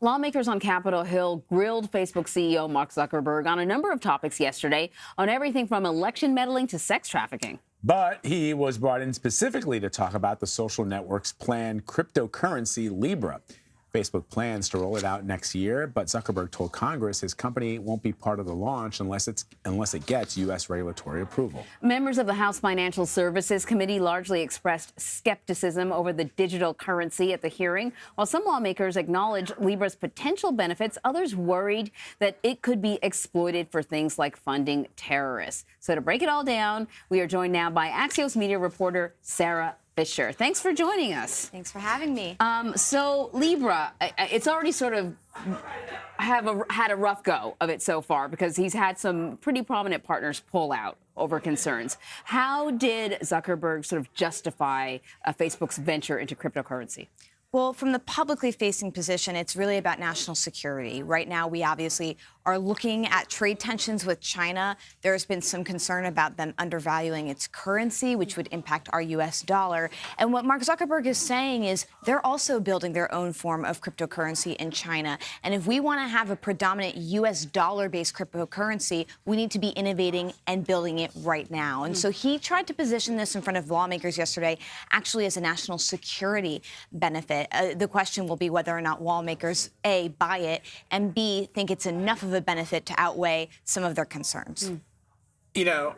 Lawmakers on Capitol Hill grilled Facebook CEO Mark Zuckerberg on a number of topics yesterday, on everything from election meddling to sex trafficking. But he was brought in specifically to talk about the social network's planned cryptocurrency, Libra. Facebook plans to roll it out next year, but Zuckerberg told Congress his company won't be part of the launch unless it gets U.S. regulatory approval. Members of the House Financial Services Committee largely expressed skepticism over the digital currency at the hearing. While some lawmakers acknowledged Libra's potential benefits, others worried that it could be exploited for things like funding terrorists. So to break it all down, we are joined now by Axios media reporter Sarah Fisher. Thanks for joining us. Thanks for having me. So Libra, it's already sort of had a rough go of it so far because he's had some pretty prominent partners pull out over concerns. How did Zuckerberg sort of justify Facebook's venture into cryptocurrency? Well, from the publicly facing position, it's really about national security. Right now, we obviously are looking at trade tensions with China. There's been some concern about them undervaluing its currency, which would impact our U.S. dollar. And what Mark Zuckerberg is saying is they're also building their own form of cryptocurrency in China. And if we want to have a predominant U.S. dollar-based cryptocurrency, we need to be innovating and building it right now. And so he tried to position this in front of lawmakers yesterday actually as a national security benefit. The question will be whether or not lawmakers, A, buy it, and B, think it's enough of a benefit to outweigh some of their concerns. You know,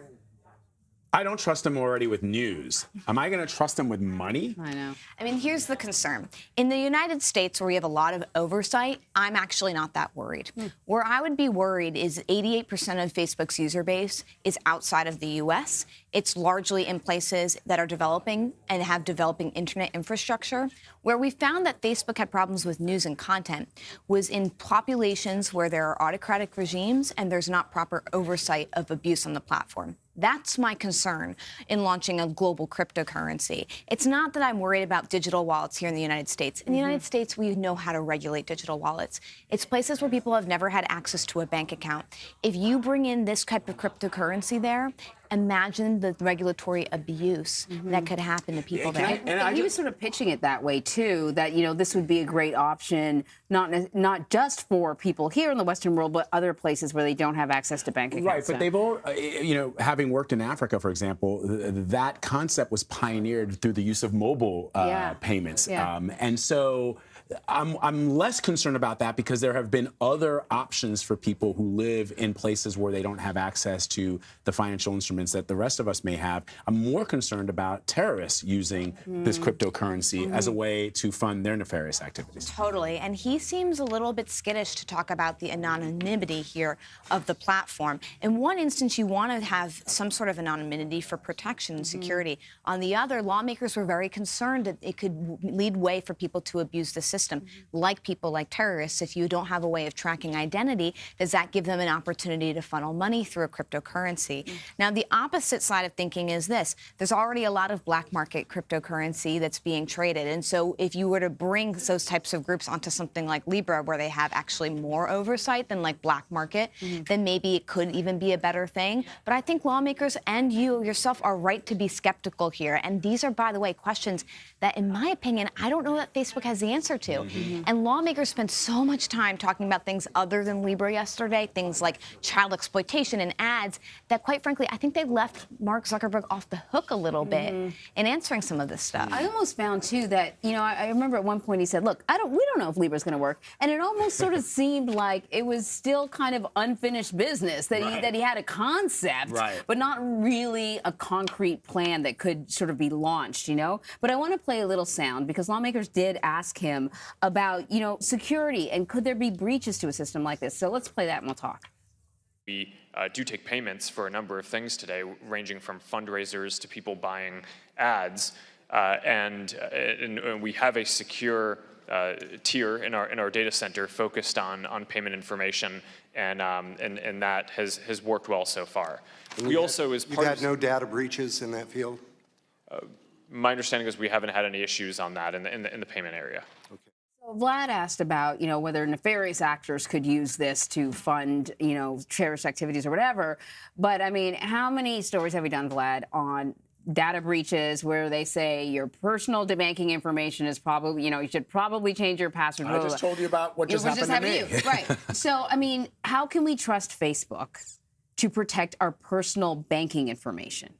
I don't trust him already with news. Am I going to trust him with money? I know. I mean, here's the concern. In the United States, where we have a lot of oversight, I'm actually not that worried. Where I would be worried is 88% of Facebook's user base is outside of the U.S. It's largely in places that are developing and have developing internet infrastructure. Where we found that Facebook had problems with news and content was in populations where there are autocratic regimes and there's not proper oversight of abuse on the platform. That's my concern in launching a global cryptocurrency. It's not that I'm worried about digital wallets here in the United States. In the United States, we know how to regulate digital wallets. It's places where people have never had access to a bank account. If you bring in this type of cryptocurrency there, imagine the regulatory abuse that could happen to people there. And he was sort of pitching it that way, too, that, you know, this would be a great option, not just for people here in the Western world, but other places where they don't have access to bank accounts. Right, but they've all, you know, having worked in Africa, for example, that concept was pioneered through the use of mobile payments. And so I'm less concerned about that because there have been other options for people who live in places where they don't have access to the financial instruments that the rest of us may have. I'm more concerned about terrorists using this cryptocurrency as a way to fund their nefarious activities. Totally. And he seems a little bit skittish to talk about the anonymity here of the platform. In one instance, you want to have some sort of anonymity for protection and security. On the other, lawmakers were very concerned that it could lead way for people to abuse the system, like people like terrorists. If you don't have a way of tracking identity, does that give them an opportunity to funnel money through a cryptocurrency? Now, the opposite side of thinking is this. There's already a lot of black market cryptocurrency that's being traded. And so if you were to bring those types of groups onto something like Libra, where they have actually more oversight than like black market, then maybe it could even be a better thing. But I think lawmakers and you yourself are right to be skeptical here. And these are, by the way, questions that, in my opinion, I don't know that Facebook has the answer to. And lawmakers spent so much time talking about things other than Libra yesterday, things like child exploitation and ads, that quite frankly, I think they left Mark Zuckerberg off the hook a little bit in answering some of this stuff. I almost found, too, that, you know, I remember at one point he said, look, we don't know if Libra's going to work. And it almost sort of seemed like it was still kind of unfinished business, that he had a concept, but not really a concrete plan that could sort of be launched, you know. But I want to play a little sound because lawmakers did ask him about, you know, security and could there be breaches to a system like this. So let's play that and we'll talk. We do take payments for a number of things today, ranging from fundraisers to people buying ads, and we have a secure tier in our data center focused on payment information, and that has worked well so far. We also, as part of, no data breaches in that field. My understanding is we haven't had any issues on that in the payment area. Okay. Vlad asked about, you know, whether nefarious actors could use this to fund, you know, terrorist activities or whatever. But I mean, how many stories have we done, Vlad, on data breaches where they say your personal banking information is probably, you should probably change your password. I just told you about what just happened to me. Right. So, I mean, how can we trust Facebook to protect our personal banking information?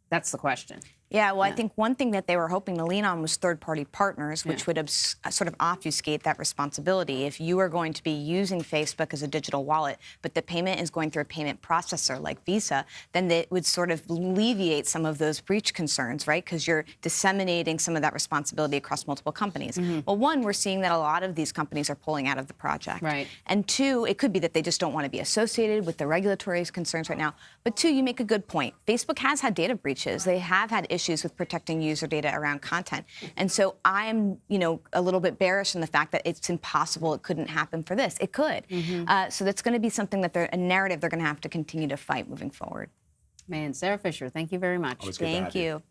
That's the question. Yeah, well, I think one thing that they were hoping to lean on was third-party partners, which would sort of obfuscate that responsibility. If you are going to be using Facebook as a digital wallet, but the payment is going through a payment processor like Visa, then it would sort of alleviate some of those breach concerns, right? Because you're disseminating some of that responsibility across multiple companies. Well, one, we're seeing that a lot of these companies are pulling out of the project. Right. And two, it could be that they just don't want to be associated with the regulatory concerns right now. But two, you make a good point. Facebook has had data breaches. They have had issues with protecting user data around content. And so I'm, a little bit bearish in the fact that it's impossible it couldn't happen for this. It could. So that's going to be something that a narrative they're going to have to continue to fight moving forward. Man, Sarah Fisher, thank you very much. Thank you.